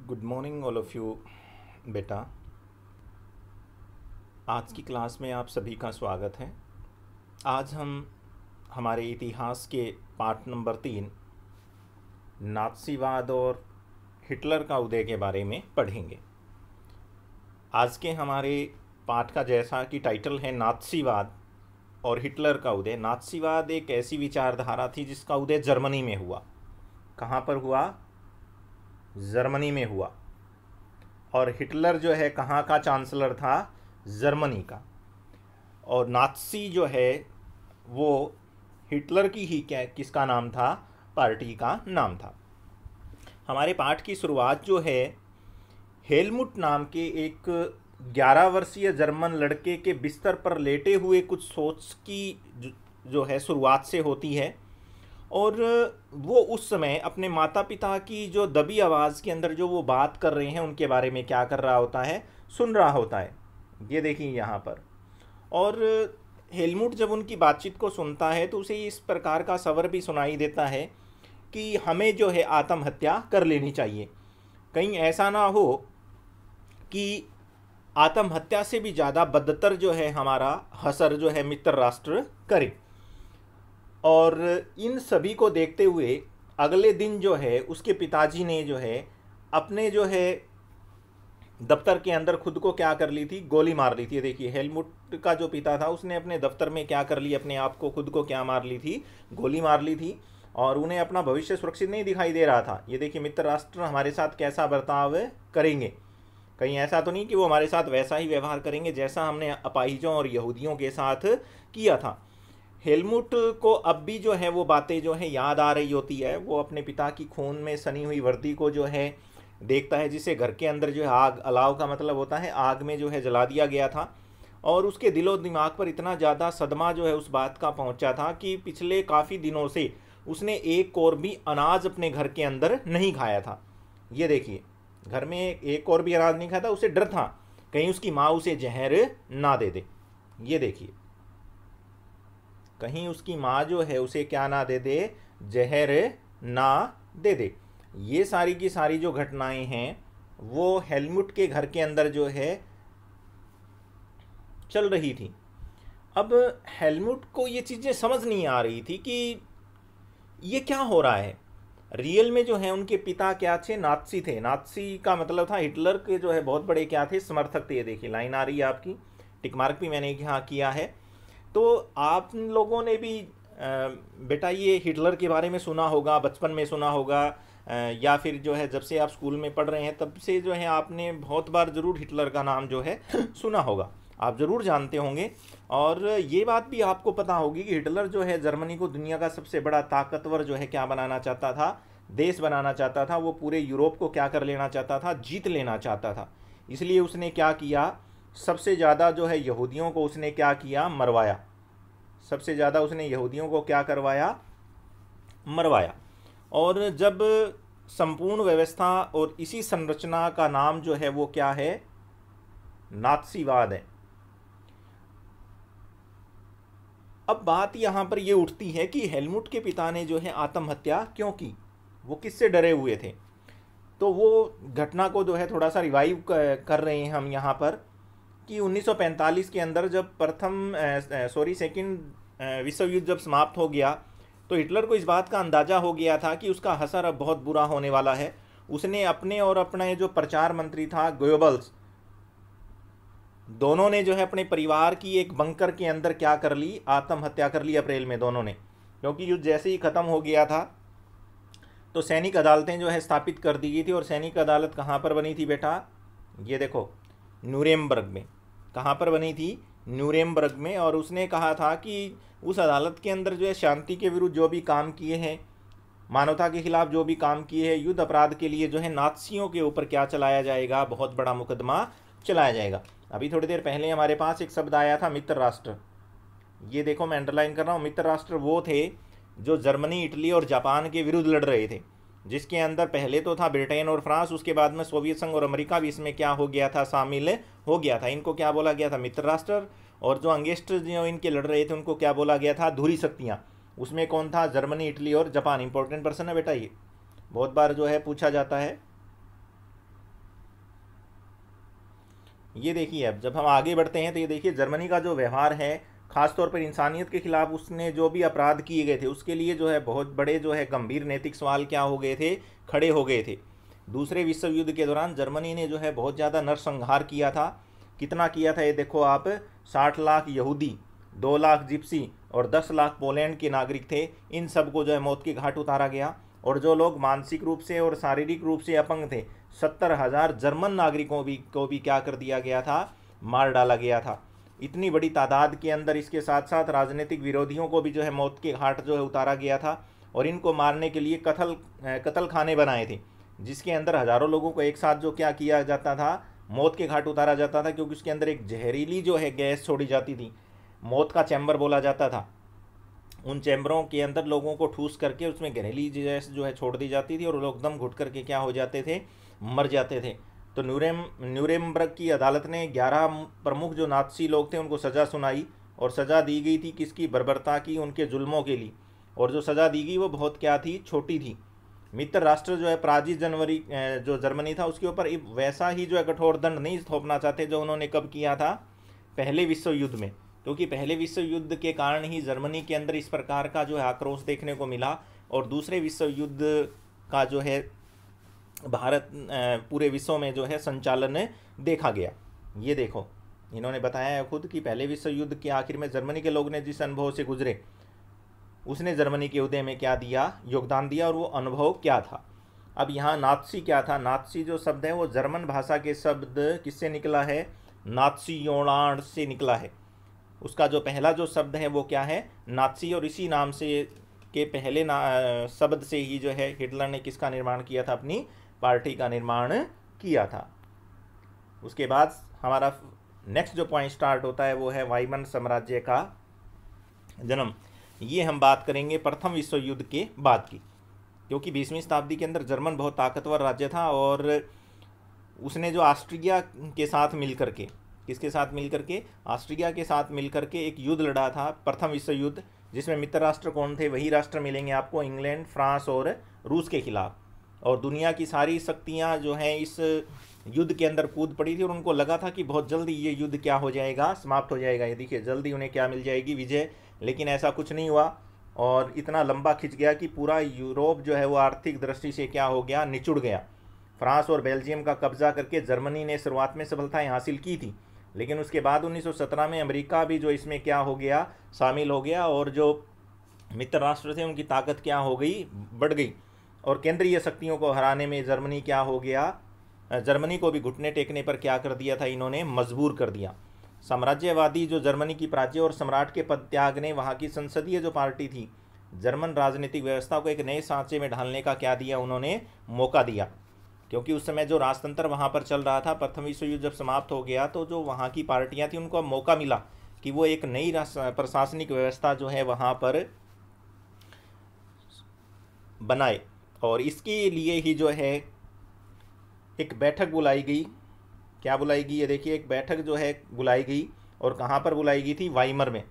Good morning all of you. बेटा, आज की क्लास में आप सभी का स्वागत है। आज हम हमारे इतिहास के पाठ नंबर 3 नात्सीवाद और हिटलर का उदय के बारे में पढ़ेंगे। आज के हमारे पाठ का जैसा कि टाइटल है नात्सीवाद और हिटलर का उदय। नात्सीवाद एक ऐसी विचारधारा थी जिसका उदय जर्मनी में हुआ। कहाँ पर हुआ? जर्मनी में हुआ। और हिटलर जो है कहाँ का चांसलर था? जर्मनी का। और नात्सी जो है वो हिटलर की ही क्या किसका नाम था? पार्टी का नाम था। हमारे पाठ की शुरुआत जो है हेलमुट नाम के एक 11 वर्षीय जर्मन लड़के के बिस्तर पर लेटे हुए कुछ सोच की जो है शुरुआत से होती है। और वो उस समय अपने माता पिता की जो दबी आवाज़ के अंदर जो वो बात कर रहे हैं उनके बारे में क्या कर रहा होता है? सुन रहा होता है। ये देखिए यहाँ पर। और हेलमुट जब उनकी बातचीत को सुनता है तो उसे इस प्रकार का सवर भी सुनाई देता है कि हमें जो है आत्महत्या कर लेनी चाहिए। कहीं ऐसा ना हो कि आत्महत्या से भी ज़्यादा बदतर जो है हमारा हसर जो है मित्र राष्ट्र करे। और इन सभी को देखते हुए अगले दिन जो है उसके पिताजी ने जो है अपने जो है दफ्तर के अंदर खुद को क्या कर ली थी? गोली मार ली थी। देखिए हेलमुट का जो पिता था उसने अपने दफ्तर में क्या कर ली? अपने आप को खुद को क्या मार ली थी? गोली मार ली थी। और उन्हें अपना भविष्य सुरक्षित नहीं दिखाई दे रहा था। ये देखिए मित्र राष्ट्र हमारे साथ कैसा बर्ताव करेंगे। कहीं ऐसा तो नहीं कि वो हमारे साथ वैसा ही व्यवहार करेंगे जैसा हमने अपाहिजों और यहूदियों के साथ किया था। हेलमुट को अब भी जो है वो बातें जो है याद आ रही होती है। वो अपने पिता की खून में सनी हुई वर्दी को जो है देखता है जिसे घर के अंदर जो है आग, अलाव का मतलब होता है आग में जो है जला दिया गया था। और उसके दिलो दिमाग पर इतना ज़्यादा सदमा जो है उस बात का पहुंचा था कि पिछले काफ़ी दिनों से उसने एक और भी अनाज अपने घर के अंदर नहीं खाया था। ये देखिए घर में एक और भी अनाज नहीं खाया था। उसे डर था कहीं उसकी माँ उसे जहर ना दे दे। ये देखिए कहीं उसकी माँ जो है उसे क्या ना दे दे? जहर ना दे दे। ये सारी की सारी जो घटनाएं हैं वो हेलमुट के घर के अंदर जो है चल रही थी। अब हेलमुट को ये चीज़ें समझ नहीं आ रही थी कि ये क्या हो रहा है। रियल में जो है उनके पिता क्या थे? नात्सी थे। नात्सी का मतलब था हिटलर के जो है बहुत बड़े क्या थे? समर्थक थे। ये देखिए लाइन आ रही है आपकी, टिक मार्क भी मैंने यहाँ किया है। तो आप लोगों ने भी बेटा ये हिटलर के बारे में सुना होगा, बचपन में सुना होगा, या फिर जो है जब से आप स्कूल में पढ़ रहे हैं तब से जो है आपने बहुत बार ज़रूर हिटलर का नाम जो है सुना होगा। आप ज़रूर जानते होंगे। और ये बात भी आपको पता होगी कि हिटलर जो है जर्मनी को दुनिया का सबसे बड़ा ताकतवर जो है क्या बनाना चाहता था? देश बनाना चाहता था। वो पूरे यूरोप को क्या कर लेना चाहता था? जीत लेना चाहता था। इसलिए उसने क्या किया? सबसे ज़्यादा जो है यहूदियों को उसने क्या किया? मरवाया। सबसे ज़्यादा उसने यहूदियों को क्या करवाया? मरवाया। और जब संपूर्ण व्यवस्था और इसी संरचना का नाम जो है वो क्या है? नात्सीवाद है। अब बात यहाँ पर ये उठती है कि हेलमुट के पिता ने जो है आत्महत्या क्यों की? वो किससे डरे हुए थे? तो वो घटना को जो है थोड़ा सा रिवाइव कर रहे हैं हम यहाँ पर कि 1945 के अंदर जब सेकंड विश्व युद्ध जब समाप्त हो गया तो हिटलर को इस बात का अंदाज़ा हो गया था कि उसका हसर अब बहुत बुरा होने वाला है। उसने अपने और अपने जो प्रचार मंत्री था गोयबल्स, दोनों ने जो है अपने परिवार की एक बंकर के अंदर क्या कर ली? आत्महत्या कर ली अप्रैल में दोनों ने। क्योंकि युद्ध जैसे ही ख़त्म हो गया था तो सैनिक अदालतें जो है स्थापित कर दी गई थी। और सैनिक अदालत कहाँ पर बनी थी बेटा? ये देखो न्यूरेमबर्ग में। कहाँ पर बनी थी? न्यूरेमबर्ग में। और उसने कहा था कि उस अदालत के अंदर जो है शांति के विरुद्ध जो भी काम किए हैं, मानवता के खिलाफ जो भी काम किए हैं, युद्ध अपराध के लिए जो है नात्सियों के ऊपर क्या चलाया जाएगा? बहुत बड़ा मुकदमा चलाया जाएगा। अभी थोड़ी देर पहले हमारे पास एक शब्द आया था मित्र राष्ट्र। ये देखो मैं अंडरलाइन कर रहा हूँ। मित्र राष्ट्र वो थे जो जर्मनी, इटली और जापान के विरुद्ध लड़ रहे थे, जिसके अंदर पहले तो था ब्रिटेन और फ्रांस, उसके बाद में सोवियत संघ और अमेरिका भी इसमें क्या हो गया था? शामिल हो गया था। इनको क्या बोला गया था? मित्र राष्ट्र। और जो अंगेस्ट जो इनके लड़ रहे थे उनको क्या बोला गया था? धुरी शक्तियाँ। उसमें कौन था? जर्मनी, इटली और जापान। इंपॉर्टेंट पर्सन है बेटा ये, बहुत बार जो है पूछा जाता है। ये देखिए, अब जब हम आगे बढ़ते हैं तो ये देखिए जर्मनी का जो व्यवहार है, खासतौर पर इंसानियत के खिलाफ उसने जो भी अपराध किए गए थे उसके लिए जो है बहुत बड़े जो है गंभीर नैतिक सवाल क्या हो गए थे, खड़े हो गए थे। दूसरे विश्व युद्ध के दौरान जर्मनी ने जो है बहुत ज़्यादा नरसंहार किया था। कितना किया था ये देखो आप, 60 लाख यहूदी, 2 लाख जिप्सी और 10 लाख पोलैंड के नागरिक थे। इन सबको जो है मौत के घाट उतारा गया। और जो लोग मानसिक रूप से और शारीरिक रूप से अपंग थे, 70,000 जर्मन नागरिकों को भी क्या कर दिया गया था, मार डाला गया था। इतनी बड़ी तादाद के अंदर इसके साथ साथ राजनीतिक विरोधियों को भी जो है मौत के घाट जो है उतारा गया था। और इनको मारने के लिए कत्ल खाने बनाए थे, जिसके अंदर हज़ारों लोगों को एक साथ जो क्या किया जाता था, मौत के घाट उतारा जाता था। क्योंकि उसके अंदर एक जहरीली जो है गैस छोड़ी जाती थी, मौत का चैम्बर बोला जाता था। उन चैम्बरों के अंदर लोगों को ठूस करके उसमें जहरीली गैस जो है छोड़ दी जाती थी और लोग दम घुट करके क्या हो जाते थे, मर जाते थे। तो न्यूरेमबर्ग की अदालत ने 11 प्रमुख जो नात्सी लोग थे उनको सज़ा सुनाई। और सज़ा दी गई थी किसकी, बर्बरता की, उनके जुल्मों के लिए। और जो सज़ा दी गई वो बहुत क्या थी, छोटी थी। मित्र राष्ट्र जो है पराजित जनवरी जो जर्मनी था उसके ऊपर वैसा ही जो है कठोर दंड नहीं थोपना चाहते जो उन्होंने कब किया था, पहले विश्व युद्ध में। क्योंकि पहले विश्व युद्ध के कारण ही जर्मनी के अंदर इस प्रकार का जो है आक्रोश देखने को मिला। और दूसरे विश्व युद्ध का जो है भारत पूरे विश्व में जो है संचालन देखा गया। ये देखो, इन्होंने बताया है खुद कि पहले विश्व युद्ध के आखिर में जर्मनी के लोग ने जिस अनुभव से गुजरे उसने जर्मनी के उदय में क्या दिया, योगदान दिया। और वो अनुभव क्या था। अब यहाँ नात्सी क्या था, नात्सी जो शब्द है वो जर्मन भाषा के शब्द किससे निकला है, नात्सियोनार्ड से निकला है। उसका जो पहला जो शब्द है वो क्या है, नात्सी। और इसी नाम से के पहले शब्द से ही जो है हिटलर ने किसका निर्माण किया था, अपनी पार्टी का निर्माण किया था। उसके बाद हमारा नेक्स्ट जो पॉइंट स्टार्ट होता है वो है वाइमन साम्राज्य का जन्म। ये हम बात करेंगे प्रथम विश्व युद्ध के बाद की। क्योंकि 20वीं शताब्दी के अंदर जर्मन बहुत ताकतवर राज्य था और उसने जो ऑस्ट्रिया के साथ मिलकर के, किसके साथ मिलकर के, ऑस्ट्रिया के साथ मिलकर के एक युद्ध लड़ा था, प्रथम विश्व युद्ध, जिसमें मित्र राष्ट्र कौन थे, वही राष्ट्र मिलेंगे आपको, इंग्लैंड, फ्रांस और रूस के खिलाफ। और दुनिया की सारी शक्तियां जो हैं इस युद्ध के अंदर कूद पड़ी थी और उनको लगा था कि बहुत जल्दी ये युद्ध क्या हो जाएगा, समाप्त हो जाएगा। ये देखिए जल्दी उन्हें क्या मिल जाएगी, विजय। लेकिन ऐसा कुछ नहीं हुआ और इतना लंबा खिंच गया कि पूरा यूरोप जो है वो आर्थिक दृष्टि से क्या हो गया, निचुड़ गया। फ्रांस और बेल्जियम का कब्जा करके जर्मनी ने शुरुआत में सफलताएं हासिल की थी, लेकिन उसके बाद 1917 में अमेरिका भी जो इसमें क्या हो गया, शामिल हो गया। और जो मित्र राष्ट्र थे उनकी ताकत क्या हो गई, बढ़ गई। और केंद्रीय शक्तियों को हराने में जर्मनी क्या हो गया, जर्मनी को भी घुटने टेकने पर क्या कर दिया था, इन्होंने मजबूर कर दिया। साम्राज्यवादी जो जर्मनी की प्राज्य और सम्राट के पद त्याग ने वहाँ की संसदीय जो पार्टी थी, जर्मन राजनीतिक व्यवस्था को एक नए सांचे में ढालने का क्या दिया, उन्होंने मौका दिया। क्योंकि उस समय जो राजतंत्र वहाँ पर चल रहा था, प्रथम विश्व युद्ध जब समाप्त हो गया तो जो वहाँ की पार्टियाँ थी उनको मौका मिला कि वो एक नई प्रशासनिक व्यवस्था जो है वहाँ पर बनाए। और इसके लिए ही जो है एक बैठक बुलाई गई। क्या बुलाई गई, ये देखिए, एक बैठक जो है बुलाई गई। और कहाँ पर बुलाई गई थी, वाइमर में।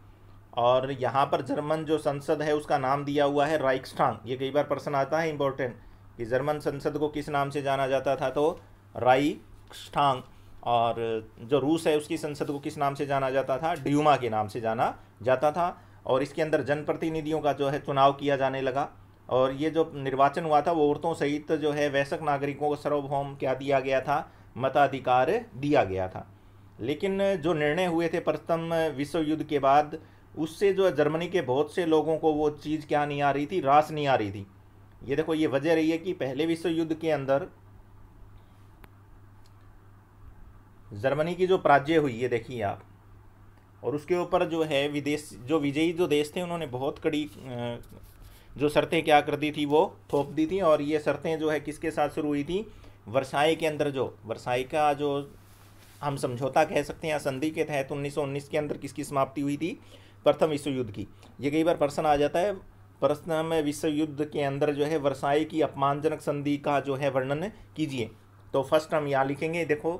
और यहाँ पर जर्मन जो संसद है उसका नाम दिया हुआ है राइक्सटाग। ये कई बार प्रश्न आता है इंपॉर्टेंट, कि जर्मन संसद को किस नाम से जाना जाता था, तो राइक्सटाग। और जो रूस है उसकी संसद को किस नाम से जाना जाता था, ड्यूमा के नाम से जाना जाता था। और इसके अंदर जनप्रतिनिधियों का जो है चुनाव किया जाने लगा। और ये जो निर्वाचन हुआ था वो औरतों सहित जो है वयस्क नागरिकों को सार्वभौम क्या दिया गया था, मताधिकार दिया गया था। लेकिन जो निर्णय हुए थे प्रथम विश्व युद्ध के बाद, उससे जो जर्मनी के बहुत से लोगों को वो चीज़ क्या नहीं आ रही थी, रास नहीं आ रही थी। ये देखो, ये वजह रही है कि पहले विश्व युद्ध के अंदर जर्मनी की जो पराजय हुई, ये देखिए आप, और उसके ऊपर जो है विदेश जो विजयी जो देश थे उन्होंने बहुत कड़ी जो शर्तें क्या कर दी थी, वो थोप दी थी। और ये शर्तें जो है किसके साथ शुरू हुई थी, वर्साई के अंदर, जो वर्साई का जो हम समझौता कह सकते हैं या संधि के तहत 1919 के अंदर किसकी समाप्ति हुई थी, प्रथम विश्व युद्ध की। ये कई बार प्रश्न आ जाता है, प्रथम विश्व युद्ध के अंदर जो है वर्साई की अपमानजनक संधि का जो है वर्णन कीजिए। तो फर्स्ट हम यहाँ लिखेंगे, देखो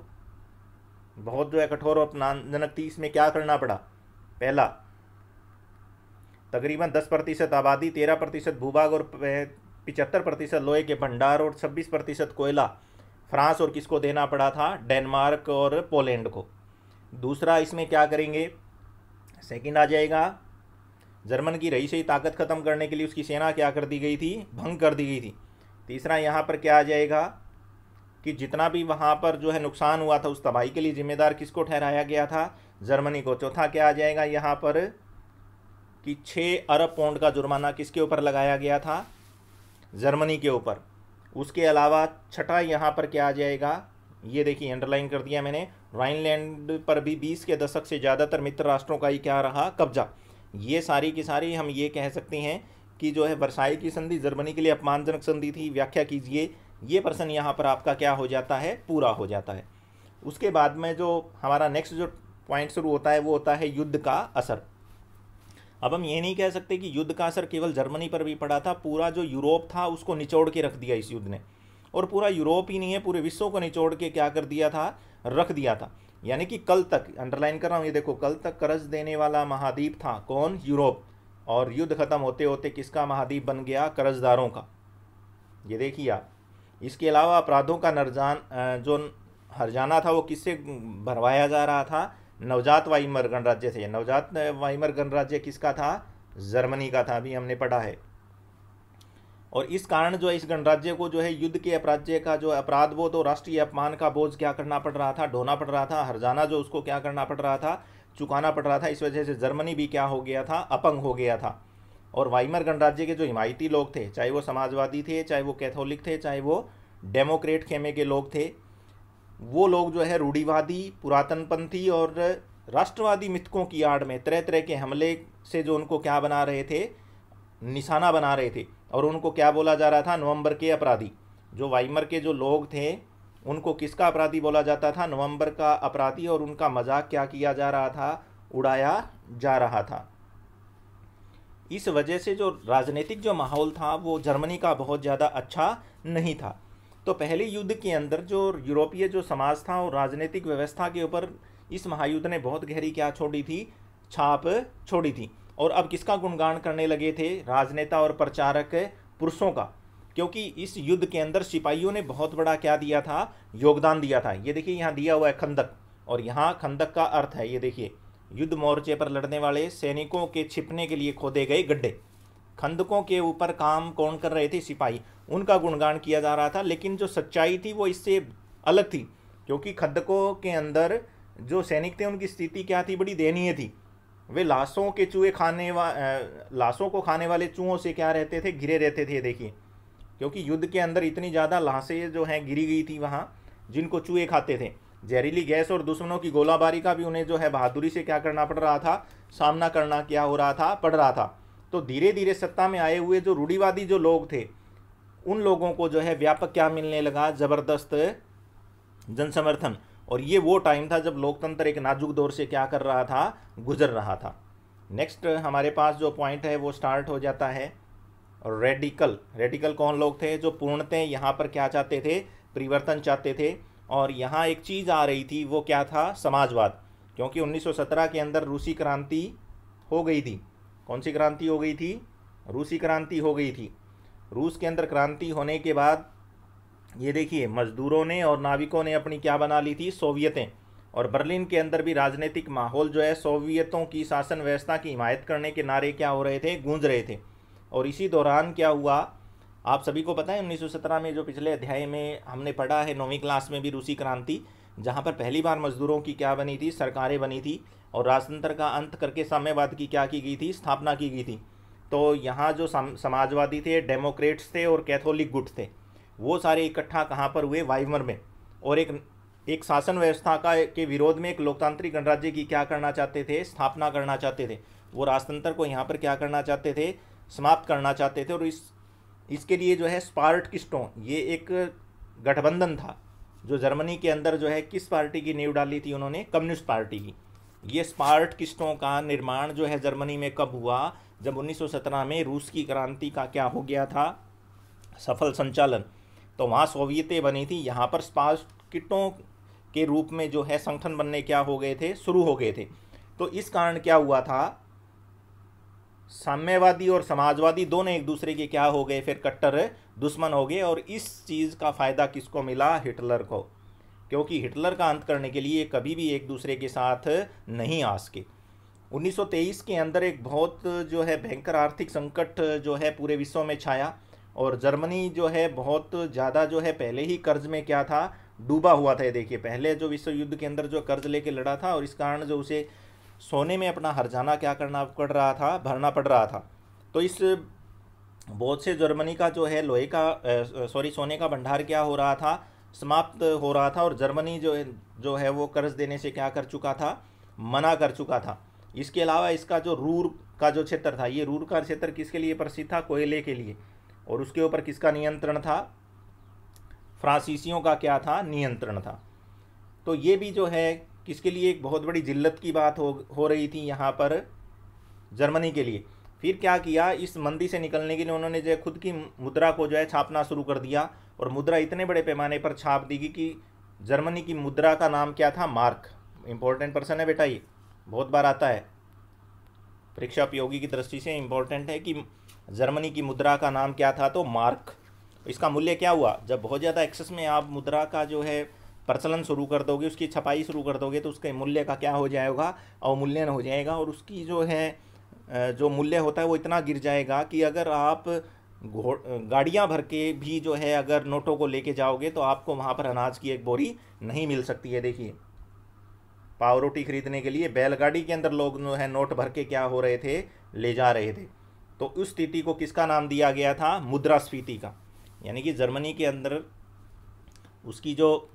बहुत जो है कठोर और अपमानजनक थी। इसमें क्या करना पड़ा, पहला, तकरीबन 10% आबादी, 13% भूभाग और 75% लोहे के भंडार और 26% कोयला फ्रांस और किसको देना पड़ा था, डेनमार्क और पोलैंड को। दूसरा इसमें क्या करेंगे, सेकंड आ जाएगा, जर्मन की रही सही ताकत खत्म करने के लिए उसकी सेना क्या कर दी गई थी, भंग कर दी गई थी। तीसरा यहाँ पर क्या आ जाएगा कि जितना भी वहाँ पर जो है नुकसान हुआ था उस तबाही के लिए जिम्मेदार किसको ठहराया गया था, जर्मनी को। चौथा क्या आ जाएगा यहाँ पर कि 6 अरब पाउंड का जुर्माना किसके ऊपर लगाया गया था, जर्मनी के ऊपर। उसके अलावा छठा यहाँ पर क्या आ जाएगा, ये देखिए अंडरलाइन कर दिया मैंने, राइनलैंड पर भी 20 के दशक से ज़्यादातर मित्र राष्ट्रों का ही क्या रहा, कब्जा। ये सारी की सारी हम ये कह सकते हैं कि जो है वर्साई की संधि जर्मनी के लिए अपमानजनक संधि थी। व्याख्या कीजिए, ये प्रश्न यहाँ पर आपका क्या हो जाता है, पूरा हो जाता है। उसके बाद में जो हमारा नेक्स्ट जो पॉइंट शुरू होता है वो होता है युद्ध का असर। अब हम ये नहीं कह सकते कि युद्ध का असर केवल जर्मनी पर भी पड़ा था, पूरा जो यूरोप था उसको निचोड़ के रख दिया इस युद्ध ने। और पूरा यूरोप ही नहीं है, पूरे विश्व को निचोड़ के क्या कर दिया था, रख दिया था। यानी कि कल तक, अंडरलाइन कर रहा हूँ, ये देखो, कल तक कर्ज देने वाला महाद्वीप था कौन, यूरोप। और युद्ध खत्म होते होते किसका महाद्वीप बन गया, कर्जदारों का। ये देखिए आप। इसके अलावा अपराधों का जो हर्जाना था वो किससे भरवाया जा रहा था, नवजात वाइमर गणराज्य से। नवजात वाइमर गणराज्य किसका था, जर्मनी का था, अभी हमने पढ़ा है। और इस कारण जो है इस गणराज्य को जो है युद्ध के अपराज्य का जो अपराध वो तो राष्ट्रीय अपमान का बोझ क्या करना पड़ रहा था, ढोना पड़ रहा था। हर्जाना जो उसको क्या करना पड़ रहा था, चुकाना पड़ रहा था। इस वजह से जर्मनी भी क्या हो गया था, अपंग हो गया था। और वाइमर गणराज्य के जो हिमायती लोग थे, चाहे वो समाजवादी थे, चाहे वो कैथोलिक थे, चाहे वो डेमोक्रेट खेमे के लोग थे, वो लोग जो है रूढ़िवादी, पुरातनपंथी और राष्ट्रवादी मिथकों की आड़ में तरह तरह के हमले से जो उनको क्या बना रहे थे, निशाना बना रहे थे। और उनको क्या बोला जा रहा था, नवंबर के अपराधी। जो वाइमर के जो लोग थे उनको किसका अपराधी बोला जाता था, नवंबर का अपराधी। और उनका मजाक क्या किया जा रहा था, उड़ाया जा रहा था। इस वजह से जो राजनीतिक जो माहौल था वो जर्मनी का बहुत ज़्यादा अच्छा नहीं था। तो पहले युद्ध के अंदर जो यूरोपीय जो समाज था और राजनीतिक व्यवस्था के ऊपर इस महायुद्ध ने बहुत गहरी क्या छोड़ी थी, छाप छोड़ी थी। और अब किसका गुणगान करने लगे थे, राजनेता और प्रचारक पुरुषों का। क्योंकि इस युद्ध के अंदर सिपाहियों ने बहुत बड़ा क्या दिया था, योगदान दिया था। ये देखिए यहाँ दिया हुआ है खंदक, और यहाँ खंदक का अर्थ है, ये देखिए, युद्ध मोर्चे पर लड़ने वाले सैनिकों के छिपने के लिए खोदे गए गड्ढे। खंदकों के ऊपर काम कौन कर रहे थे, सिपाही, उनका गुणगान किया जा रहा था। लेकिन जो सच्चाई थी वो इससे अलग थी, क्योंकि खंदकों के अंदर जो सैनिक थे उनकी स्थिति क्या थी, बड़ी दयनीय थी। वे लाशों के चूहे लाशों को खाने वाले चूहों से क्या रहते थे, घिरे रहते थे। देखिए, क्योंकि युद्ध के अंदर इतनी ज़्यादा लाशें जो हैं गिरी गई थी वहाँ, जिनको चूहे खाते थे। जहरीली गैस और दुश्मनों की गोलाबारी का भी उन्हें जो है बहादुरी से क्या करना पड़ रहा था, सामना करना क्या हो रहा था, पड़ रहा था। तो धीरे धीरे सत्ता में आए हुए जो रूढ़िवादी जो लोग थे उन लोगों को जो है व्यापक क्या मिलने लगा, ज़बरदस्त जन समर्थन। और ये वो टाइम था जब लोकतंत्र एक नाजुक दौर से क्या कर रहा था, गुजर रहा था। नेक्स्ट हमारे पास जो पॉइंट है वो स्टार्ट हो जाता है रेडिकल। रेडिकल कौन लोग थे, जो पूर्णतः यहाँ पर क्या चाहते थे, परिवर्तन चाहते थे। और यहाँ एक चीज़ आ रही थी, वो क्या था, समाजवाद। क्योंकि 1917 के अंदर रूसी क्रांति हो गई थी। कौन सी क्रांति हो गई थी, रूसी क्रांति हो गई थी। रूस के अंदर क्रांति होने के बाद ये देखिए मजदूरों ने और नाविकों ने अपनी क्या बना ली थी, सोवियतें। और बर्लिन के अंदर भी राजनीतिक माहौल जो है सोवियतों की शासन व्यवस्था की हिमायत करने के नारे क्या हो रहे थे, गूंज रहे थे। और इसी दौरान क्या हुआ, आप सभी को पता है 1917 में जो पिछले अध्याय में हमने पढ़ा है 9वीं क्लास में भी, रूसी क्रांति, जहाँ पर पहली बार मजदूरों की क्या बनी थी, सरकारें बनी थी। और राजतंत्र का अंत करके साम्यवाद की क्या की गई थी, स्थापना की गई थी। तो यहाँ जो समाजवादी थे, डेमोक्रेट्स थे और कैथोलिक गुट थे, वो सारे इकट्ठा कहाँ पर हुए, वाइमर में। और एक शासन व्यवस्था के विरोध में एक लोकतांत्रिक गणराज्य की क्या करना चाहते थे, स्थापना करना चाहते थे। वो राजतंत्र को यहाँ पर क्या करना चाहते थे, समाप्त करना चाहते थे। और इसके लिए जो है स्पार्टकिस्टों, ये एक गठबंधन था जो जर्मनी के अंदर जो है किस पार्टी की नींव डाली थी उन्होंने, कम्युनिस्ट पार्टी की। ये स्पार्टकिस्टों का निर्माण जो है जर्मनी में कब हुआ, जब 1917 में रूस की क्रांति का क्या हो गया था, सफल संचालन। तो वहाँ सोवियतें बनी थी, यहाँ पर स्पार्टकिस्टों के रूप में जो है संगठन बनने क्या हो गए थे, शुरू हो गए थे। तो इस कारण क्या हुआ था, साम्यवादी और समाजवादी दोनों एक दूसरे के क्या हो गए, फिर कट्टर दुश्मन हो गए। और इस चीज़ का फ़ायदा किसको मिला, हिटलर को। क्योंकि हिटलर का अंत करने के लिए कभी भी एक दूसरे के साथ नहीं आ सके। 1923 के अंदर एक बहुत जो है भयंकर आर्थिक संकट जो है पूरे विश्व में छाया, और जर्मनी जो है बहुत ज़्यादा जो है पहले ही कर्ज में क्या था, डूबा हुआ था। ये देखिए, पहले जो विश्व युद्ध के अंदर जो कर्ज लेके लड़ा था, और इस कारण जो उसे सोने में अपना हर्जाना क्या करना पड़ रहा था, भरना पड़ रहा था। तो इस बहुत से जर्मनी का जो है लोहे का सोने का भंडार क्या हो रहा था, समाप्त हो रहा था, और जर्मनी जो है वो कर्ज देने से क्या कर चुका था, मना कर चुका था। इसके अलावा इसका जो रूर का जो क्षेत्र था, ये रूर का क्षेत्र किसके लिए प्रसिद्ध था, कोयले के लिए, और उसके ऊपर किसका नियंत्रण था, फ्रांसीसियों का क्या था, नियंत्रण था। तो ये भी जो है किसके लिए एक बहुत बड़ी जिल्लत की बात हो रही थी यहाँ पर, जर्मनी के लिए। फिर क्या किया, इस मंदी से निकलने के लिए उन्होंने जो है खुद की मुद्रा को जो है छापना शुरू कर दिया, और मुद्रा इतने बड़े पैमाने पर छाप दी कि जर्मनी की मुद्रा का नाम क्या था, मार्क। इंपॉर्टेंट पर्सन है बेटा, ये बहुत बार आता है परीक्षा उपयोगी की दृष्टि से, इंपॉर्टेंट है कि जर्मनी की मुद्रा का नाम क्या था, तो मार्क। इसका मूल्य क्या हुआ, जब बहुत ज़्यादा एक्सेस में आप मुद्रा का जो है प्रचलन शुरू कर दोगे, उसकी छपाई शुरू कर दोगे, तो उसके मूल्य का क्या हो जाएगा, अवमूल्यन हो जाएगा, और उसकी जो है जो मूल्य होता है वो इतना गिर जाएगा कि अगर आप गाड़ियाँ भर के भी जो है अगर नोटों को लेके जाओगे तो आपको वहाँ पर अनाज की एक बोरी नहीं मिल सकती है। देखिए, पाव रोटी खरीदने के लिए बैलगाड़ी के अंदर लोग जो है नोट भर के क्या हो रहे थे, ले जा रहे थे। तो उस स्थिति को किसका नाम दिया गया था, मुद्रास्फीति का। यानी कि जर्मनी के अंदर उसकी जो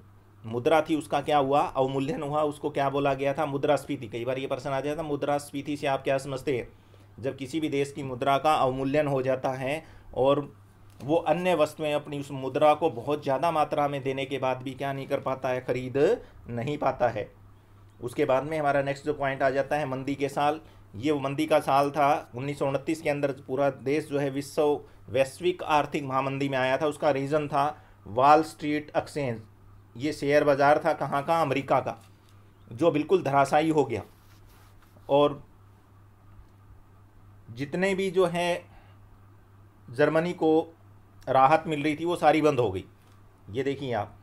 मुद्रा थी उसका क्या हुआ, अवमूल्यन हुआ, उसको क्या बोला गया था, मुद्रास्फीति। कई बार ये प्रश्न आ जाता है, मुद्रास्फीति से आप क्या समझते हैं, जब किसी भी देश की मुद्रा का अवमूल्यन हो जाता है और वो अन्य वस्तुएं अपनी उस मुद्रा को बहुत ज़्यादा मात्रा में देने के बाद भी क्या नहीं कर पाता है, खरीद नहीं पाता है। उसके बाद में हमारा नेक्स्ट जो पॉइंट आ जाता है, मंदी के साल। ये मंदी का साल था 1929 के अंदर, पूरा देश जो है वैश्विक आर्थिक महामंदी में आया था। उसका रीज़न था वॉल स्ट्रीट एक्सचेंज, ये शेयर बाज़ार था कहाँ का, अमेरिका का, जो बिल्कुल धराशायी हो गया, और जितने भी जो है जर्मनी को राहत मिल रही थी वो सारी बंद हो गई। ये देखिए आप,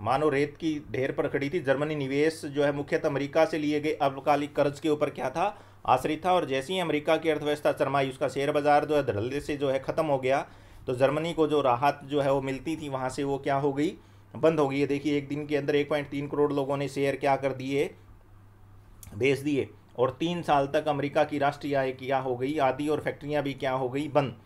मानो रेत की ढेर पर खड़ी थी जर्मनी। निवेश जो है मुख्यतः अमेरिका से लिए गए अल्पकालिक कर्ज के ऊपर क्या था, आश्रित था, और जैसे ही अमेरिका की अर्थव्यवस्था चरमाई, उसका शेयर बाजार जो है धड़ल्ले से जो है ख़त्म हो गया, तो जर्मनी को जो राहत जो है वो मिलती थी वहाँ से वो क्या हो गई, बंद हो गई। ये देखिए, एक दिन के अंदर 1.3 करोड़ लोगों ने शेयर क्या कर दिए, बेच दिए, और 3 साल तक अमेरिका की राष्ट्रीय आय क्या हो गई, आधी, और फैक्ट्रियाँ भी क्या हो गई, बंद।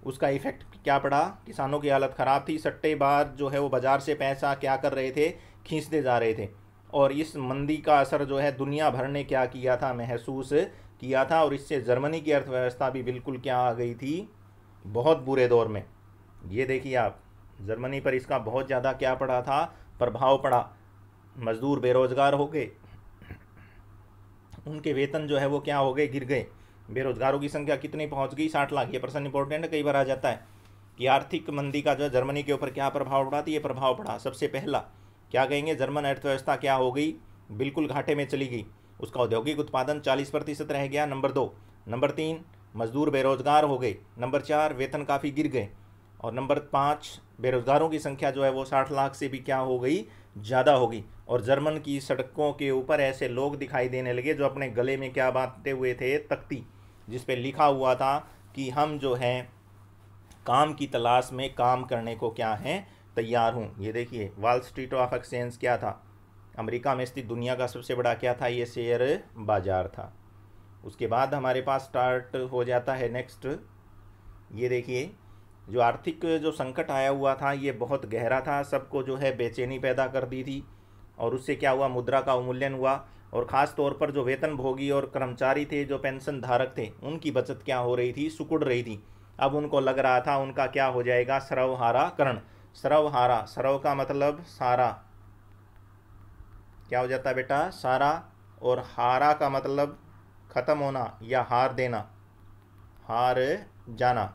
उसका इफेक्ट क्या पड़ा, किसानों की हालत ख़राब थी। सट्टेबाज जो है वो बाज़ार से पैसा क्या कर रहे थे, खींचते जा रहे थे, और इस मंदी का असर जो है दुनिया भर ने क्या किया था, महसूस किया था, और इससे जर्मनी की अर्थव्यवस्था भी बिल्कुल क्या आ गई थी, बहुत बुरे दौर में। ये देखिए आप, जर्मनी पर इसका बहुत ज़्यादा क्या पड़ा था, प्रभाव पड़ा। मजदूर बेरोजगार हो गए, उनके वेतन जो है वो क्या हो गए, गिर गए। बेरोजगारों की संख्या कितनी पहुंच गई, 60 लाख। ये प्रश्न इंपॉर्टेंट है, कई बार आ जाता है कि आर्थिक मंदी का जो है जर्मनी के ऊपर क्या प्रभाव पड़ा। तो ये प्रभाव पड़ा, सबसे पहला क्या कहेंगे, जर्मन अर्थव्यवस्था क्या हो गई, बिल्कुल घाटे में चली गई। उसका औद्योगिक उत्पादन 40% रह गया, नंबर 2। नंबर 3, मजदूर बेरोजगार हो गए। नंबर 4, वेतन काफ़ी गिर गए। और नंबर 5, बेरोजगारों की संख्या जो है वो 60 लाख से भी क्या हो गई, ज़्यादा हो गई। और जर्मन की सड़कों के ऊपर ऐसे लोग दिखाई देने लगे जो अपने गले में क्या बांधते हुए थे, तख्ती, जिस पे लिखा हुआ था कि हम जो हैं काम की तलाश में काम करने को क्या हैं, तैयार हूँ। ये देखिए, वॉल स्ट्रीट ऑफ एक्सचेंज क्या था, अमेरिका में स्थित दुनिया का सबसे बड़ा क्या था, ये शेयर बाजार था। उसके बाद हमारे पास स्टार्ट हो जाता है नेक्स्ट। ये देखिए, जो आर्थिक जो संकट आया हुआ था ये बहुत गहरा था, सबको जो है बेचैनी पैदा कर दी थी, और उससे क्या हुआ, मुद्रा का अवमूल्यन हुआ, और ख़ास तौर पर जो वेतनभोगी और कर्मचारी थे, जो पेंशन धारक थे, उनकी बचत क्या हो रही थी, सिकुड़ रही थी। अब उनको लग रहा था उनका क्या हो जाएगा, सर्वहाराकरण। सर्वहारा, सर्व का मतलब सारा, क्या हो जाता है बेटा, सारा, और हारा का मतलब ख़त्म होना या हार देना, हार जाना।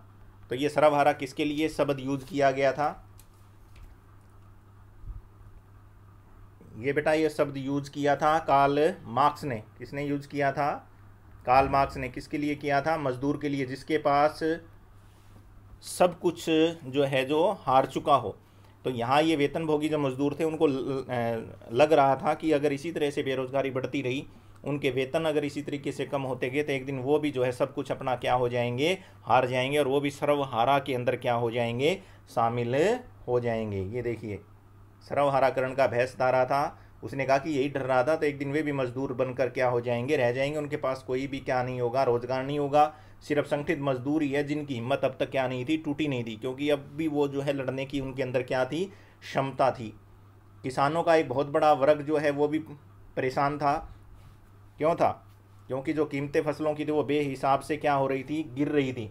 तो ये सर्वहारा किसके लिए शब्द यूज किया गया था, ये बेटा ये शब्द यूज किया था कार्ल मार्क्स ने। किसने यूज किया था, कार्ल मार्क्स ने। किसके लिए किया था, मजदूर के लिए, जिसके पास सब कुछ जो है जो हार चुका हो। तो यहाँ ये वेतनभोगी जो मजदूर थे उनको लग रहा था कि अगर इसी तरह से बेरोज़गारी बढ़ती रही, उनके वेतन अगर इसी तरीके से कम होते गए, तो एक दिन वो भी जो है सब कुछ अपना क्या हो जाएंगे, हार जाएंगे, और वो भी सर्वहारा के अंदर क्या हो जाएंगे, शामिल हो जाएंगे। ये देखिए, सर्वहाराकरण का भैंस धारा था, उसने कहा कि यही डर रहा था, तो एक दिन वे भी मजदूर बनकर क्या हो जाएंगे, रह जाएंगे, उनके पास कोई भी क्या नहीं होगा, रोजगार नहीं होगा, सिर्फ संगठित मजदूर ही है जिनकी हिम्मत अब तक क्या नहीं थी, टूटी नहीं थी, क्योंकि अब भी वो जो है लड़ने की उनके अंदर क्या थी, क्षमता थी। किसानों का एक बहुत बड़ा वर्ग जो है वो भी परेशान था। क्यों था? क्योंकि जो कीमतें फसलों की थी वो बेहिसाब से क्या हो रही थी, गिर रही थी।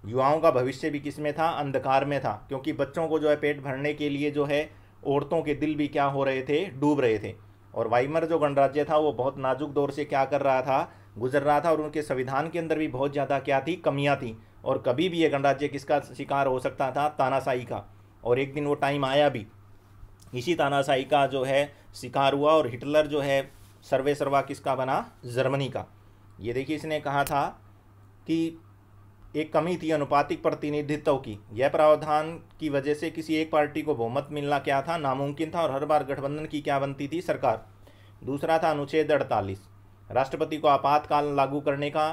युवाओं का भविष्य भी किस में था, अंधकार में था, क्योंकि बच्चों को जो है पेट भरने के लिए जो है औरतों के दिल भी क्या हो रहे थे, डूब रहे थे। और वाइमर जो गणराज्य था वो बहुत नाजुक दौर से क्या कर रहा था, गुजर रहा था, और उनके संविधान के अंदर भी बहुत ज़्यादा क्या थी, कमियां थी। और कभी भी ये गणराज्य किसका शिकार हो सकता था, तानाशाही का। और एक दिन वो टाइम आया भी, इसी तानाशाही का जो है शिकार हुआ, और हिटलर जो है सर्वे सर्वा किसका बना, जर्मनी का। ये देखिए, इसने कहा था कि एक कमी थी अनुपातिक प्रतिनिधित्व की, यह प्रावधान की वजह से किसी एक पार्टी को बहुमत मिलना क्या था, नामुमकिन था, और हर बार गठबंधन की क्या बनती थी, सरकार। दूसरा था अनुच्छेद 48, राष्ट्रपति को आपातकाल लागू करने का।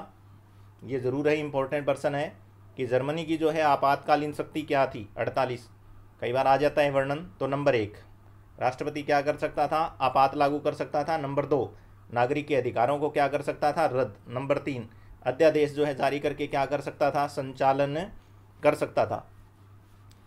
ये ज़रूर है, इंपॉर्टेंट पर्सन है कि जर्मनी की जो है आपातकालीन शक्ति क्या थी, 48। कई बार आ जाता है वर्णन। तो नंबर 1, राष्ट्रपति क्या कर सकता था, आपात लागू कर सकता था। नंबर 2, नागरिक के अधिकारों को क्या कर सकता था, रद्द। नंबर 3, अध्यादेश जो है जारी करके क्या कर सकता था, संचालन कर सकता था।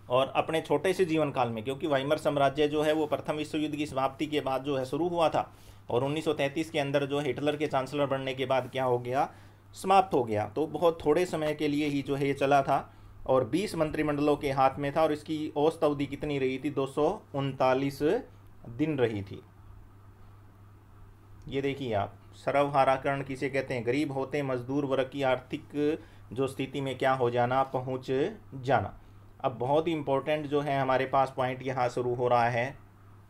और अपने छोटे से जीवन काल में, क्योंकि वाइमर साम्राज्य जो है वो प्रथम विश्व युद्ध की समाप्ति के बाद जो है शुरू हुआ था, और 1933 के अंदर जो हिटलर के चांसलर बनने के बाद क्या हो गया, समाप्त हो गया। तो बहुत थोड़े समय के लिए ही जो है ये चला था, और 20 मंत्रिमंडलों के हाथ में था, और इसकी औसत अवधि कितनी रही थी, 239 दिन रही थी। ये देखिए आप, सर्वहाराकरण किसे कहते हैं, गरीब होते मजदूर वर्ग की आर्थिक जो स्थिति में क्या हो जाना, पहुंच जाना। अब बहुत ही इंपॉर्टेंट जो है हमारे पास पॉइंट यहाँ शुरू हो रहा है,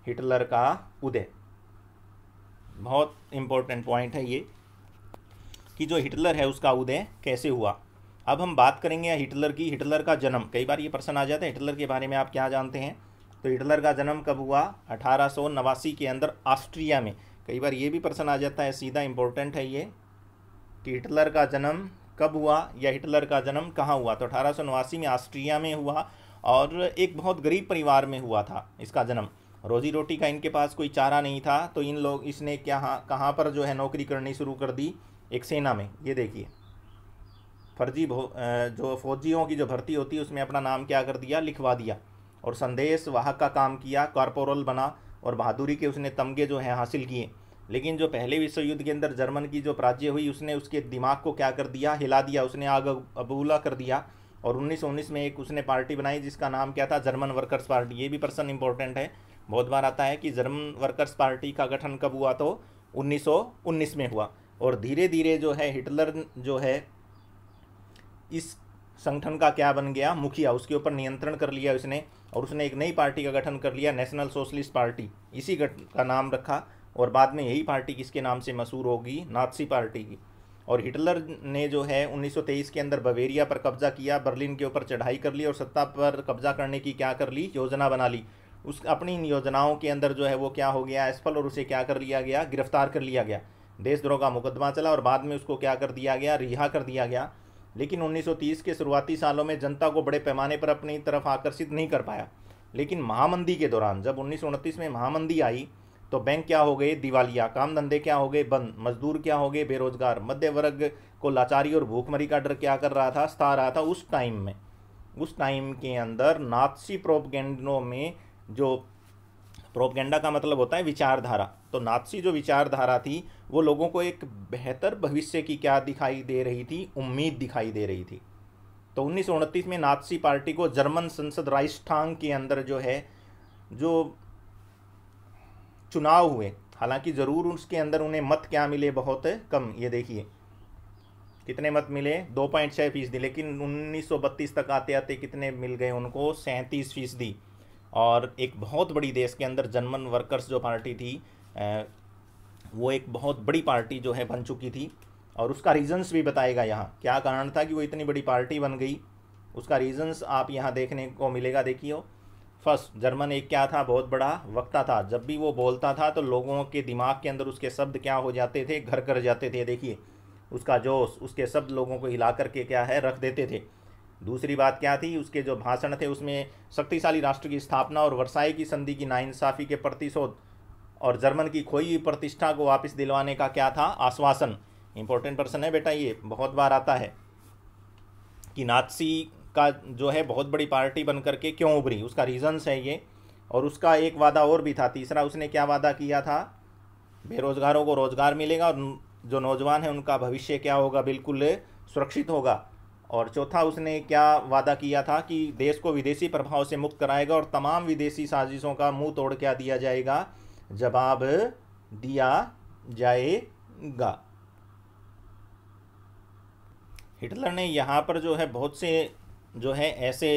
हिटलर का उदय। बहुत इंपॉर्टेंट पॉइंट है ये कि जो हिटलर है उसका उदय कैसे हुआ। अब हम बात करेंगे हिटलर की, हिटलर का जन्म। कई बार ये प्रश्न आ जाता है, हिटलर के बारे में आप क्या जानते हैं। तो हिटलर का जन्म कब हुआ, 1889 के अंदर ऑस्ट्रिया में। कई बार ये भी प्रश्न आ जाता है सीधा, इंपॉर्टेंट है ये कि हिटलर का जन्म कब हुआ या हिटलर का जन्म कहाँ हुआ। तो 1889 में ऑस्ट्रिया में हुआ, और एक बहुत गरीब परिवार में हुआ था इसका जन्म। रोजी रोटी का इनके पास कोई चारा नहीं था, तो इसने क्या कहाँ पर जो है नौकरी करनी शुरू कर दी, एक सेना में। ये देखिए, फर्जी जो फौजियों की जो भर्ती होती है उसमें अपना नाम क्या कर दिया, लिखवा दिया, और संदेश वाहक का काम किया, कॉर्पोरल बना, और बहादुरी के उसने तमगे जो हैं हासिल किए। लेकिन जो पहले विश्व युद्ध के अंदर जर्मन की जो पराजय हुई, उसने उसके दिमाग को क्या कर दिया, हिला दिया, उसने आग अबूला कर दिया। और 1919 में एक उसने पार्टी बनाई जिसका नाम क्या था, जर्मन वर्कर्स पार्टी। ये भी पर्सन इंपॉर्टेंट है, बहुत बार आता है कि जर्मन वर्कर्स पार्टी का गठन कब हुआ, तो 1919 में हुआ। और धीरे धीरे जो है हिटलर जो है इस संगठन का क्या बन गया, मुखिया, उसके ऊपर नियंत्रण कर लिया उसने, और उसने एक नई पार्टी का गठन कर लिया, नेशनल सोशलिस्ट पार्टी, इसी का नाम रखा। और बाद में यही पार्टी किसके नाम से मशहूर होगी, नाज़ी पार्टी की। और हिटलर ने जो है 1923 के अंदर बवेरिया पर कब्जा किया, बर्लिन के ऊपर चढ़ाई कर ली, और सत्ता पर कब्जा करने की क्या कर ली, योजना बना ली। उस अपनी इन योजनाओं के अंदर जो है वो क्या हो गया, असफल, और उसे क्या कर लिया गया, गिरफ्तार कर लिया गया, देशद्रोह का मुकदमा चला, और बाद में उसको क्या कर दिया गया, रिहा कर दिया गया। लेकिन 1930 के शुरुआती सालों में जनता को बड़े पैमाने पर अपनी तरफ आकर्षित नहीं कर पाया। लेकिन महामंदी के दौरान, जब 1929 में महामंदी आई, तो बैंक क्या हो गए, दिवालिया, काम धंधे क्या हो गए, बंद, मजदूर क्या हो गए, बेरोजगार, मध्य वर्ग को लाचारी और भूखमरी का डर क्या कर रहा था, सता रहा था। उस टाइम के अंदर नात्सी प्रोपगेंडों में, जो प्रोपगेंडा का मतलब होता है विचारधारा, तो नात्सी जो विचारधारा थी वो लोगों को एक बेहतर भविष्य की क्या दिखाई दे रही थी, उम्मीद दिखाई दे रही थी। तो 1929 में नात्सी पार्टी को जर्मन संसद राइक्सटाग के अंदर जो है जो चुनाव हुए, हालांकि ज़रूर उसके अंदर उन्हें मत क्या मिले, बहुत कम। ये देखिए कितने मत मिले, 2.6%, लेकिन 1932 तक आते आते कितने मिल गए उनको, 37%। और एक बहुत बड़ी देश के अंदर जर्मन वर्कर्स जो पार्टी थी वो एक बहुत बड़ी पार्टी जो है बन चुकी थी। और उसका रीजंस भी बताएगा यहाँ, क्या कारण था कि वो इतनी बड़ी पार्टी बन गई, उसका रीजंस आप यहाँ देखने को मिलेगा। देखिए, फर्स्ट जर्मन एक क्या था, बहुत बड़ा वक्ता था। जब भी वो बोलता था तो लोगों के दिमाग के अंदर उसके शब्द क्या हो जाते थे, घर कर जाते थे। देखिए उसका जोश, उसके शब्द लोगों को हिला करके क्या है रख देते थे। दूसरी बात क्या थी, उसके जो भाषण थे उसमें शक्तिशाली राष्ट्र की स्थापना और वर्साई की संधि की नाइंसाफ़ी के प्रतिशोध और जर्मन की खोई हुई प्रतिष्ठा को वापस दिलवाने का क्या था, आश्वासन। इंपॉर्टेंट पर्सन है बेटा, ये बहुत बार आता है कि नात्सी का जो है बहुत बड़ी पार्टी बन करके क्यों उभरी, उसका रीजंस है ये। और उसका एक वादा और भी था, तीसरा उसने क्या वादा किया था, बेरोजगारों को रोजगार मिलेगा और जो नौजवान है उनका भविष्य क्या होगा, बिल्कुल सुरक्षित होगा। और चौथा उसने क्या वादा किया था कि देश को विदेशी प्रभाव से मुक्त कराएगा और तमाम विदेशी साजिशों का मुंह तोड़ क्या दिया जाएगा, जवाब दिया जाएगा। हिटलर ने यहाँ पर जो है बहुत से जो है ऐसे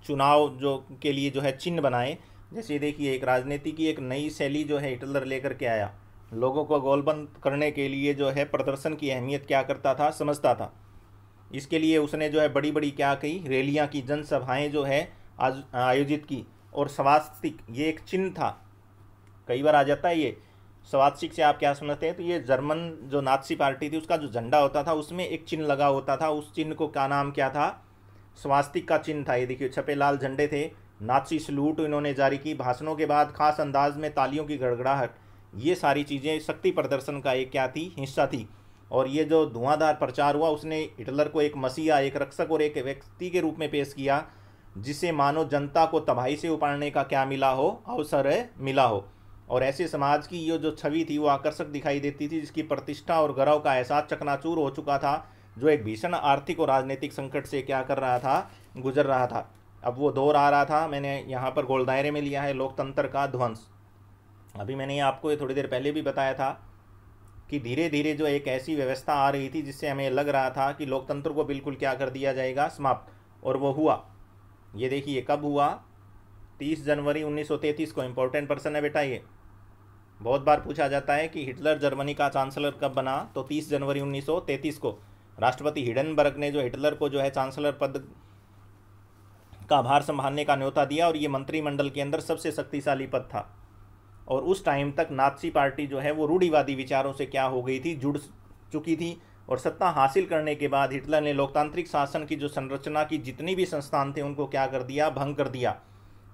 चुनाव जो के लिए जो है चिन्ह बनाए। जैसे देखिए एक राजनीति की एक नई शैली जो है हिटलर लेकर के आया, लोगों को गोलबंद करने के लिए जो है प्रदर्शन की अहमियत क्या करता था, समझता था। इसके लिए उसने जो है बड़ी बड़ी क्या की, रैलियाँ की, जनसभाएं जो है आज आयोजित की। और स्वास्तिक ये एक चिन्ह था, कई बार आ जाता है ये। स्वास्तिक से आप क्या समझते हैं, तो ये जर्मन जो नात्सी पार्टी थी उसका जो झंडा होता था उसमें एक चिन्ह लगा होता था, उस चिन्ह को क्या नाम क्या था, स्वास्तिक का चिन्ह था। ये देखिए छपे लाल झंडे थे, नात्सी सलूट इन्होंने जारी की, भाषणों के बाद खास अंदाज में तालियों की गड़गड़ाहट, ये सारी चीज़ें शक्ति प्रदर्शन का एक क्या थी, हिस्सा थी। और ये जो धुआंधार प्रचार हुआ उसने हिटलर को एक मसीहा, एक रक्षक और एक व्यक्ति के रूप में पेश किया, जिसे मानो जनता को तबाही से उपाड़ने का क्या मिला हो, अवसर मिला हो। और ऐसे समाज की ये जो छवि थी वो आकर्षक दिखाई देती थी, जिसकी प्रतिष्ठा और गौरव का एहसास चकनाचूर हो चुका था, जो एक भीषण आर्थिक और राजनीतिक संकट से क्या कर रहा था, गुजर रहा था। अब वो दौर आ रहा था, मैंने यहाँ पर गोल दायरे में लिया है, लोकतंत्र का ध्वंस। अभी मैंने आपको ये थोड़ी देर पहले भी बताया था कि धीरे धीरे जो एक ऐसी व्यवस्था आ रही थी जिससे हमें लग रहा था कि लोकतंत्र को बिल्कुल क्या कर दिया जाएगा, समाप्त। और वो हुआ। ये देखिए कब हुआ, 30 जनवरी 1933 को। इम्पोर्टेंट पर्सन है बेटा ये, बहुत बार पूछा जाता है कि हिटलर जर्मनी का चांसलर कब बना, तो 30 जनवरी 1933 को राष्ट्रपति हिडेनबर्ग ने जो हिटलर को जो है चांसलर पद का भार संभालने का न्योता दिया, और ये मंत्रिमंडल के अंदर सबसे शक्तिशाली पद था। और उस टाइम तक नात्सी पार्टी जो है वो रूढ़िवादी विचारों से क्या हो गई थी, जुड़ चुकी थी। और सत्ता हासिल करने के बाद हिटलर ने लोकतांत्रिक शासन की जो संरचना की जितनी भी संस्थान थे उनको क्या कर दिया, भंग कर दिया।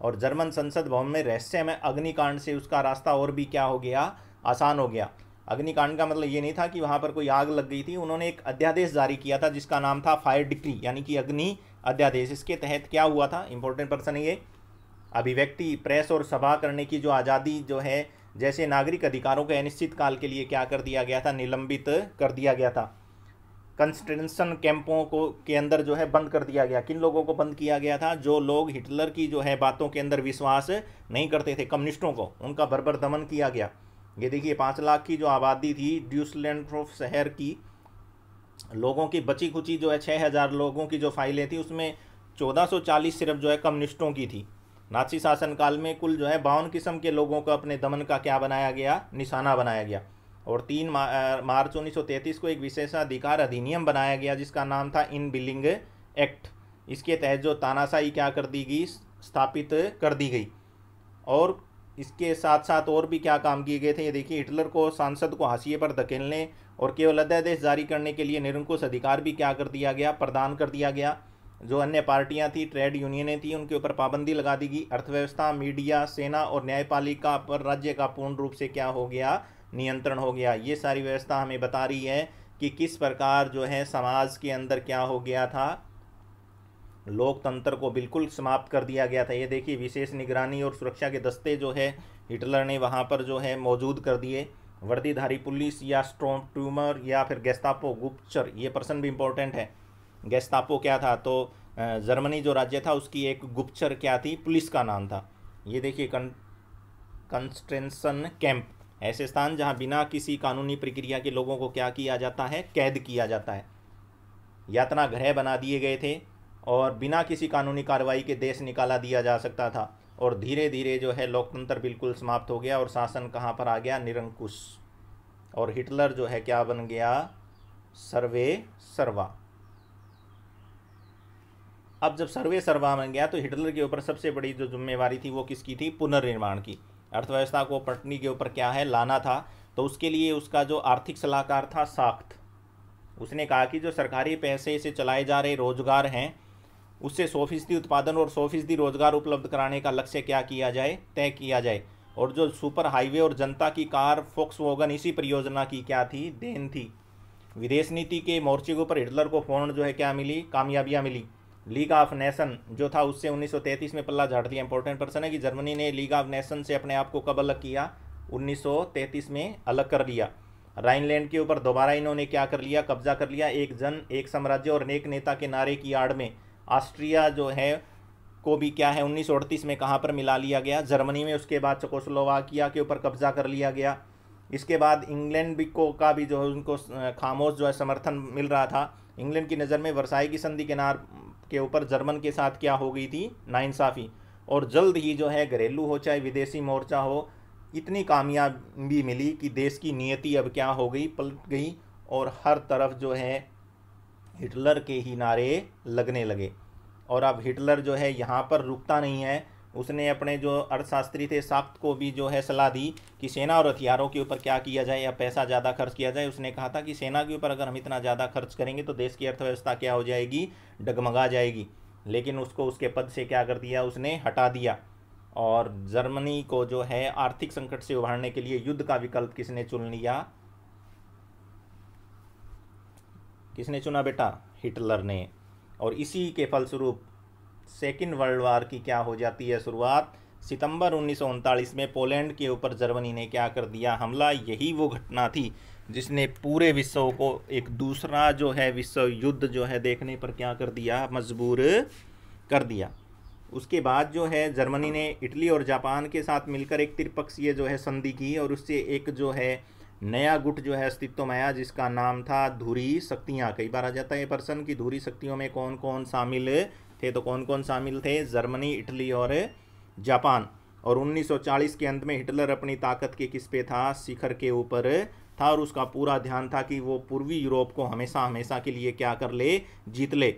और जर्मन संसद भवन में रहस्यमय अग्निकांड से उसका रास्ता और भी क्या हो गया, आसान हो गया। अग्निकांड का मतलब ये नहीं था कि वहाँ पर कोई आग लग गई थी, उन्होंने एक अध्यादेश जारी किया था जिसका नाम था फायर डिक्री, यानी कि अग्नि अध्यादेश। इसके तहत क्या हुआ था, इंपॉर्टेंट पर्सन है ये, अभिव्यक्ति, प्रेस और सभा करने की जो आज़ादी जो है जैसे नागरिक अधिकारों को अनिश्चित काल के लिए क्या कर दिया गया था, निलंबित कर दिया गया था। कंसंट्रेशन कैंपों को के अंदर जो है बंद कर दिया गया। किन लोगों को बंद किया गया था, जो लोग हिटलर की जो है बातों के अंदर विश्वास नहीं करते थे, कम्युनिस्टों को, उनका बर्बर दमन किया गया। ये देखिए 5 लाख की जो आबादी थी ड्यूसलैंडोर्फ शहर की, लोगों की बची खुची जो है 6000 लोगों की जो फाइलें थी उसमें 1440 सिर्फ जो है कम्युनिस्टों की थी। नाची शासनकाल में कुल जो है 52 किस्म के लोगों को अपने दमन का क्या बनाया गया, निशाना बनाया गया। और 3 मार्च 1933 को एक विशेषाधिकार अधिनियम बनाया गया जिसका नाम था इन बिलिंग एक्ट। इसके तहत जो तानाशाही क्या कर दी गई, स्थापित कर दी गई। और इसके साथ साथ और भी क्या काम किए गए थे, ये देखिए हिटलर को सांसद को हाशिए पर धकेलने और केवल अध्यादेश जारी करने के लिए निरंकुश अधिकार भी क्या कर दिया गया, प्रदान कर दिया गया। जो अन्य पार्टियां थी, ट्रेड यूनियनें थी, उनके ऊपर पाबंदी लगा दी गई। अर्थव्यवस्था, मीडिया, सेना और न्यायपालिका पर राज्य का पूर्ण रूप से क्या हो गया, नियंत्रण हो गया। ये सारी व्यवस्था हमें बता रही है कि किस प्रकार जो है समाज के अंदर क्या हो गया था, लोकतंत्र को बिल्कुल समाप्त कर दिया गया था। ये देखिए विशेष निगरानी और सुरक्षा के दस्ते जो है हिटलर ने वहाँ पर जो है मौजूद कर दिए। वर्दीधारी पुलिस या स्टॉर्म ट्रूमर या फिर गेस्तापो, गुप्तचर, ये पर्सन भी इम्पोर्टेंट है। गेस्तापो क्या था, तो जर्मनी जो राज्य था उसकी एक गुप्तचर क्या थी, पुलिस का नाम था। ये देखिए कंसंट्रेशन कैंप, ऐसे स्थान जहाँ बिना किसी कानूनी प्रक्रिया के लोगों को क्या किया जाता है, कैद किया जाता है। यातना गृह बना दिए गए थे और बिना किसी कानूनी कार्रवाई के देश निकाला दिया जा सकता था। और धीरे धीरे जो है लोकतंत्र बिल्कुल समाप्त हो गया और शासन कहाँ पर आ गया, निरंकुश। और हिटलर जो है क्या बन गया, सर्वे सर्वा। अब जब सर्वे सर्वा बन गया तो हिटलर के ऊपर सबसे बड़ी जो जिम्मेवारी थी वो किसकी थी? पुनर्निर्माण की। अर्थव्यवस्था को पटरी के ऊपर क्या है लाना था। तो उसके लिए उसका जो आर्थिक सलाहकार था साख्त, उसने कहा कि जो सरकारी पैसे से चलाए जा रहे रोजगार हैं उससे 100% उत्पादन और 100% रोजगार उपलब्ध कराने का लक्ष्य क्या किया जाए? तय किया जाए। और जो सुपर हाईवे और जनता की कार फोक्सवैगन इसी परियोजना की क्या थी? देन थी। विदेश नीति के मोर्चे के ऊपर हिटलर को फौरन जो है क्या मिली? कामयाबियां मिली। लीग ऑफ नेशन जो था उससे 1933 में पल्ला झाड़ दिया। इंपॉर्टेंट पर्सन है कि जर्मनी ने लीग ऑफ नेशन से अपने आप को कब अलग किया? 1933 में अलग कर लिया। राइनलैंड के ऊपर दोबारा इन्होंने क्या कर लिया? कब्जा कर लिया। एक जन एक साम्राज्य और एक नेता के नारे की आड़ में ऑस्ट्रिया जो है को भी क्या है 1938 में कहाँ पर मिला लिया गया? जर्मनी में। उसके बाद चेकोस्लोवाकिया के ऊपर कब्जा कर लिया गया। इसके बाद इंग्लैंड भी का भी जो है उनको खामोश जो है समर्थन मिल रहा था। इंग्लैंड की नज़र में वर्साई की संधि के ऊपर जर्मन के साथ क्या हो गई थी? नाइंसाफ़ी। और जल्द ही जो है घरेलू हो चाहे विदेशी मोर्चा हो, इतनी कामयाबी मिली कि देश की नियति अब क्या हो गई? पलट गई। और हर तरफ जो है हिटलर के ही नारे लगने लगे। और अब हिटलर जो है यहाँ पर रुकता नहीं है। उसने अपने जो अर्थशास्त्री थे साख्त को भी जो है सलाह दी कि सेना और हथियारों के ऊपर क्या किया जाए या पैसा ज़्यादा खर्च किया जाए। उसने कहा था कि सेना के ऊपर अगर हम इतना ज़्यादा खर्च करेंगे तो देश की अर्थव्यवस्था क्या हो जाएगी? डगमगा जाएगी। लेकिन उसको उसके पद से क्या कर दिया? उसने हटा दिया। और जर्मनी को जो है आर्थिक संकट से उभारने के लिए युद्ध का विकल्प किसने चुन लिया? किसने चुना बेटा? हिटलर ने। और इसी के फलस्वरूप सेकेंड वर्ल्ड वार की क्या हो जाती है शुरुआत? सितंबर 1939 में पोलैंड के ऊपर जर्मनी ने क्या कर दिया? हमला। यही वो घटना थी जिसने पूरे विश्व को एक दूसरा जो है विश्व युद्ध जो है देखने पर क्या कर दिया? मजबूर कर दिया। उसके बाद जो है जर्मनी ने इटली और जापान के साथ मिलकर एक त्रिपक्षीय जो है संधि की और उससे एक जो है नया गुट जो है अस्तित्व में आया जिसका नाम था धुरी शक्तियाँ। कई बार आ जाता है ये प्रश्न कि धुरी शक्तियों में कौन कौन शामिल थे? तो कौन कौन शामिल थे? जर्मनी, इटली और जापान। और 1940 के अंत में हिटलर अपनी ताकत के किस पे था? शिखर के ऊपर था। और उसका पूरा ध्यान था कि वो पूर्वी यूरोप को हमेशा हमेशा के लिए क्या कर ले? जीत ले।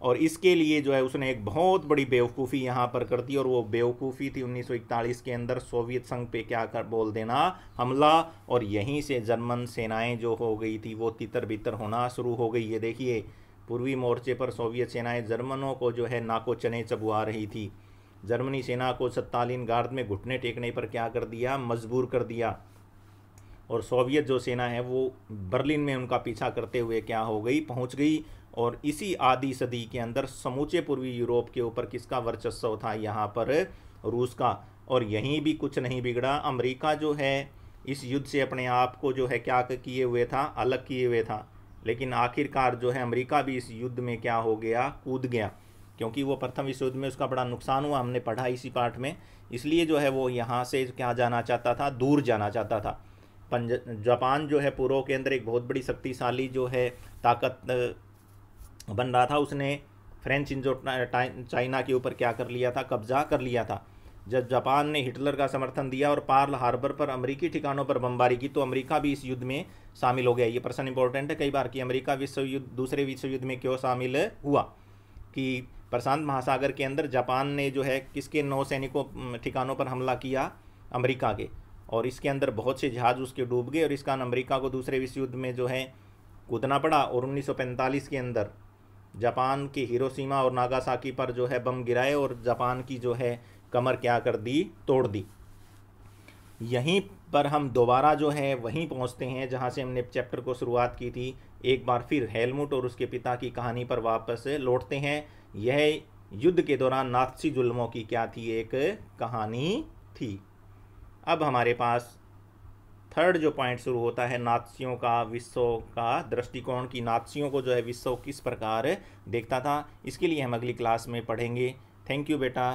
और इसके लिए जो है उसने एक बहुत बड़ी बेवकूफ़ी यहाँ पर कर दी। और वो बेवकूफ़ी थी 1941 के अंदर सोवियत संघ पे क्या कर बोल देना? हमला। और यहीं से जर्मन सेनाएं जो हो गई थी वो तितर बितर होना शुरू हो गई। ये देखिए पूर्वी मोर्चे पर सोवियत सेनाएं जर्मनों को जो है नाको चने चबुआ रही थी। जर्मनी सेना को स्टालिनग्राद में घुटने टेकने पर क्या कर दिया? मजबूर कर दिया। और सोवियत जो सेना है वो बर्लिन में उनका पीछा करते हुए क्या हो गई? पहुंच गई। और इसी आधी सदी के अंदर समूचे पूर्वी यूरोप के ऊपर किसका वर्चस्व था? यहाँ पर रूस का। और यहीं भी कुछ नहीं बिगड़ा। अमेरिका जो है इस युद्ध से अपने आप को जो है क्या किए हुए था? अलग किए हुए था। लेकिन आखिरकार जो है अमेरिका भी इस युद्ध में क्या हो गया? कूद गया। क्योंकि वो प्रथम विश्व युद्ध में उसका बड़ा नुकसान हुआ, हमने पढ़ा इसी पाठ में। इसलिए जो है वो यहाँ से क्या जाना चाहता था? दूर जाना चाहता था। जापान जो है पूर्व के अंदर एक बहुत बड़ी शक्तिशाली जो है ताकत बन रहा था। उसने फ्रेंच इंडो चाइना के ऊपर क्या कर लिया था? कब्जा कर लिया था। जब जापान ने हिटलर का समर्थन दिया और पर्ल हार्बर पर अमेरिकी ठिकानों पर बमबारी की तो अमेरिका भी इस युद्ध में शामिल हो गया। ये प्रश्न इंपॉर्टेंट है कई बार कि अमेरिका दूसरे विश्व युद्ध में क्यों शामिल हुआ? कि प्रशांत महासागर के अंदर जापान ने जो है किसके नौसैनिकों ठिकानों पर हमला किया? अमेरिका के। और इसके अंदर बहुत से जहाज उसके डूब गए और इस कारण अमेरिका को दूसरे विश्व युद्ध में जो है कूदना पड़ा। और 1945 के अंदर जापान के हिरोशिमा और नागासाकी पर जो है बम गिराए और जापान की जो है कमर क्या कर दी? तोड़ दी। यहीं पर हम दोबारा जो है वहीं पहुंचते हैं जहां से हमने चैप्टर को शुरुआत की थी। एक बार फिर हेलमुट और उसके पिता की कहानी पर वापस लौटते हैं। यह युद्ध के दौरान नात्सी जुल्मों की क्या थी? एक कहानी थी। अब हमारे पास थर्ड जो पॉइंट शुरू होता है नात्सियों का विश्व का दृष्टिकोण की नात्सियों को जो है विश्व किस प्रकार देखता था। इसके लिए हम अगली क्लास में पढ़ेंगे। थैंक यू बेटा।